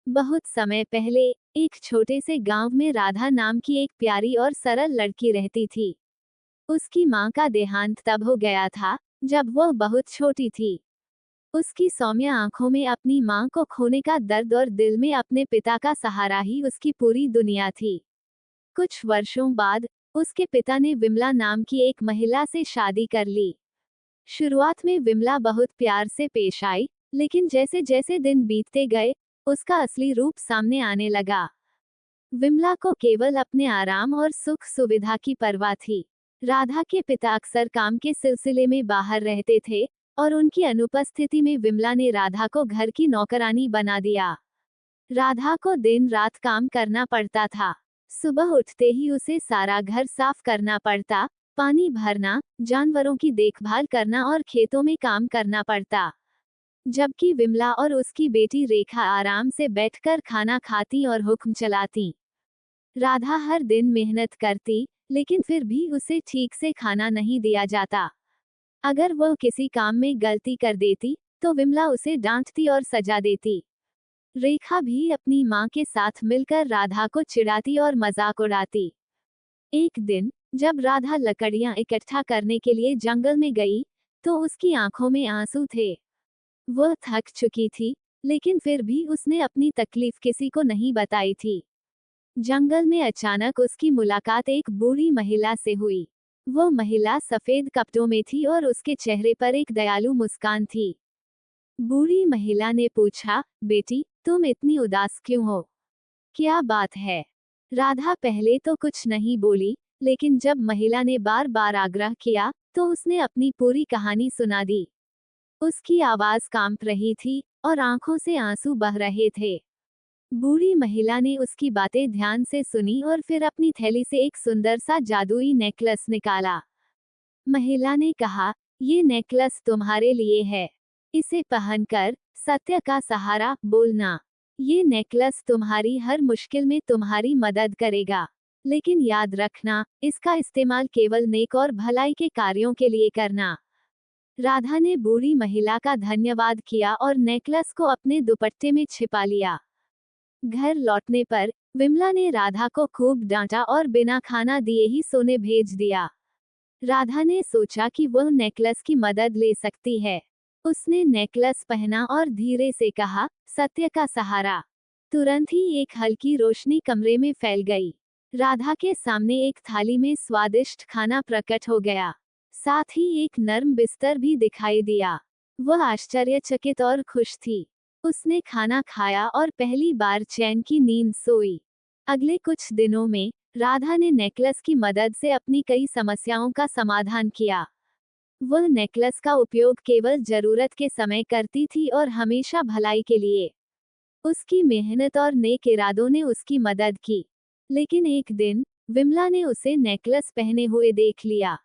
बहुत समय पहले एक छोटे से गांव में राधा नाम की एक प्यारी और सरल लड़की रहती थी। उसकी माँ का देहांत तब हो गया था जब वह बहुत छोटी थी। उसकी सौम्य आंखों में अपनी माँ को खोने का दर्द और दिल में अपने पिता का सहारा ही उसकी पूरी दुनिया थी। कुछ वर्षों बाद उसके पिता ने विमला नाम की एक महिला से शादी कर ली। शुरुआत में विमला बहुत प्यार से पेश आई, लेकिन जैसे जैसे दिन बीतते गए उसका असली रूप सामने आने लगा। विमला को केवल अपने आराम और सुख सुविधा की परवाह थी। राधा के पिता अक्सर काम के सिलसिले में बाहर रहते थे और उनकी अनुपस्थिति में विमला ने राधा को घर की नौकरानी बना दिया। राधा को दिन रात काम करना पड़ता था। सुबह उठते ही उसे सारा घर साफ करना पड़ता, पानी भरना, जानवरों की देखभाल करना और खेतों में काम करना पड़ता। जबकि विमला और उसकी बेटी रेखा आराम से बैठकर खाना खाती और हुक्म चलाती। राधा हर दिन मेहनत करती, लेकिन फिर भी उसे ठीक से खाना नहीं दिया जाता। अगर वह किसी काम में गलती कर देती तो विमला उसे डांटती और सजा देती। रेखा भी अपनी माँ के साथ मिलकर राधा को चिढ़ाती और मजाक उड़ाती। एक दिन जब राधा लकड़ियां इकट्ठा करने के लिए जंगल में गई तो उसकी आंखों में आंसू थे। वह थक चुकी थी, लेकिन फिर भी उसने अपनी तकलीफ किसी को नहीं बताई थी। जंगल में अचानक उसकी मुलाकात एक बूढ़ी महिला से हुई। वो महिला सफेद कपड़ों में थी और उसके चेहरे पर एक दयालु मुस्कान थी। बूढ़ी महिला ने पूछा, बेटी, तुम इतनी उदास क्यों हो? क्या बात है? राधा पहले तो कुछ नहीं बोली, लेकिन जब महिला ने बार बार आग्रह किया तो उसने अपनी पूरी कहानी सुना दी। उसकी आवाज कांप रही थी और आंखों से आंसू बह रहे थे। बूढ़ी महिला ने उसकी बातें ध्यान से सुनी और फिर अपनी थैली से एक सुंदर सा जादुई नेकलेस निकाला। महिला ने कहा, ये नेकलेस तुम्हारे लिए है। इसे पहनकर सत्य का सहारा बोलना। ये नेकलेस तुम्हारी हर मुश्किल में तुम्हारी मदद करेगा। लेकिन याद रखना, इसका इस्तेमाल केवल नेक और भलाई के कार्यों के लिए करना। राधा ने बूढ़ी महिला का धन्यवाद किया और नेकलेस को अपने दुपट्टे में छिपा लिया। घर लौटने पर विमला ने राधा को खूब डांटा और बिना खाना दिए ही सोने भेज दिया। राधा ने सोचा कि वह नेकलेस की मदद ले सकती है। उसने नेकलेस पहना और धीरे से कहा, सत्य का सहारा। तुरंत ही एक हल्की रोशनी कमरे में फैल गई। राधा के सामने एक थाली में स्वादिष्ट खाना प्रकट हो गया। साथ ही एक नर्म बिस्तर भी दिखाई दिया। वह आश्चर्यचकित और खुश थी। उसने खाना खाया और पहली बार चैन की नींद सोई। अगले कुछ दिनों में राधा ने नेकलेस की मदद से अपनी कई समस्याओं का समाधान किया। वह नेकलेस का उपयोग केवल जरूरत के समय करती थी और हमेशा भलाई के लिए। उसकी मेहनत और नेक इरादों ने उसकी मदद की। लेकिन एक दिन विमला ने उसे नेकलेस पहने हुए देख लिया।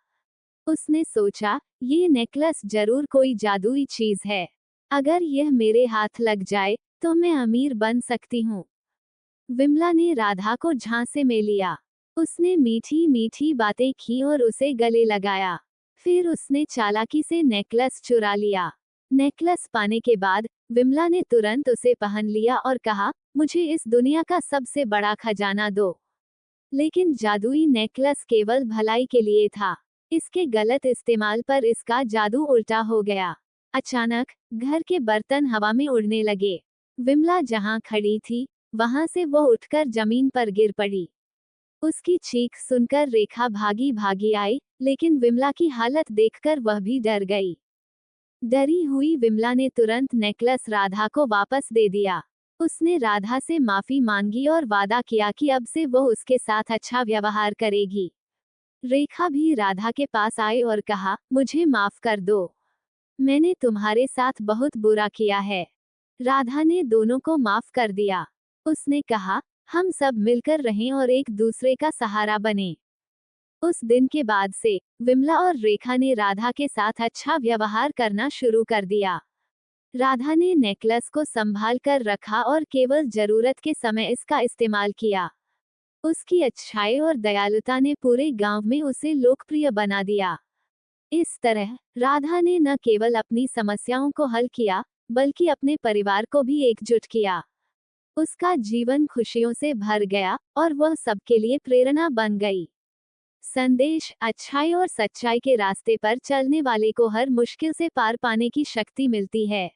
उसने सोचा, ये नेकलेस जरूर कोई जादुई चीज है। अगर यह मेरे हाथ लग जाए तो मैं अमीर बन सकती हूँ। विमला ने राधा को झांसे में लिया। उसने मीठी मीठी बातें की और उसे गले लगाया। फिर उसने चालाकी से नेकलेस चुरा लिया। नेकलेस पाने के बाद विमला ने तुरंत उसे पहन लिया और कहा, मुझे इस दुनिया का सबसे बड़ा खजाना दो। लेकिन जादुई नेकलेस केवल भलाई के लिए था। इसके गलत इस्तेमाल पर इसका जादू उल्टा हो गया। अचानक घर के बर्तन हवा में उड़ने लगे। विमला जहां खड़ी थी वहां से वो उठकर जमीन पर गिर पड़ी। उसकी चीख सुनकर रेखा भागी भागी आई, लेकिन विमला की हालत देखकर वह भी डर गई। डरी हुई विमला ने तुरंत नेकलेस राधा को वापस दे दिया। उसने राधा से माफी मांगी और वादा किया कि अब से वो उसके साथ अच्छा व्यवहार करेगी। रेखा भी राधा के पास आई और कहा, मुझे माफ कर दो। मैंने तुम्हारे साथ बहुत बुरा किया है। राधा ने दोनों को माफ कर दिया। उसने कहा, हम सब मिलकर रहें और एक दूसरे का सहारा बने। उस दिन के बाद से विमला और रेखा ने राधा के साथ अच्छा व्यवहार करना शुरू कर दिया। राधा ने नेकलेस को संभाल कर रखा और केवल जरूरत के समय इसका इस्तेमाल किया। उसकी अच्छाई और दयालुता ने पूरे गांव में उसे लोकप्रिय बना दिया। इस तरह राधा ने न केवल अपनी समस्याओं को हल किया, बल्कि अपने परिवार को भी एकजुट किया। उसका जीवन खुशियों से भर गया और वह सबके लिए प्रेरणा बन गई। संदेश: अच्छाई और सच्चाई के रास्ते पर चलने वाले को हर मुश्किल से पार पाने की शक्ति मिलती है।